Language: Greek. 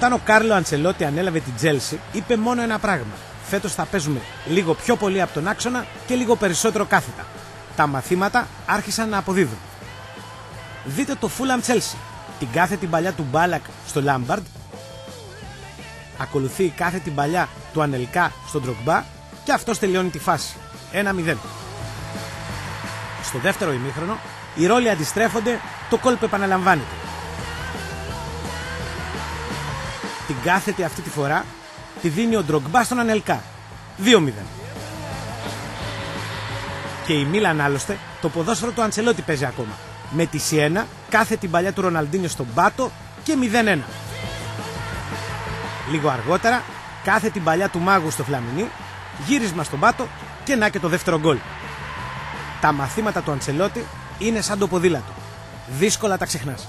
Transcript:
Όταν ο Κάρλο Αντσελότι ανέλαβε την Τσέλσι, είπε μόνο ένα πράγμα. Φέτος θα παίζουμε λίγο πιο πολύ από τον άξονα και λίγο περισσότερο κάθετα. Τα μαθήματα άρχισαν να αποδίδουν. Δείτε το Fulham Chelsea. Την κάθετη παλιά του Μπάλακ στο Λάμπαρντ. Ακολουθεί η κάθετη παλιά του Ανελκά στον Ντρογκμπά και αυτός τελειώνει τη φάση. 1-0. Στο δεύτερο ημίχρονο οι ρόλοι αντιστρέφονται, το κόλπο επαναλαμβάνεται. Την κάθετη αυτή τη φορά τη δίνει ο Ντρογκμπά στον Ανελκά. 2-0. Και η Μίλαν άλλωστε το ποδόσφαιρο του Αντσελότι παίζει ακόμα. Με τη Σιένα κάθε την παλιά του Ροναλντίνιο στον πάτο και 0-1. Λίγο αργότερα κάθε την παλιά του Μάγου στο Φλαμινί, γύρισμα στον πάτο και να και το δεύτερο γκολ. Τα μαθήματα του Αντσελότι είναι σαν το ποδήλατο. Δύσκολα τα ξεχνάς.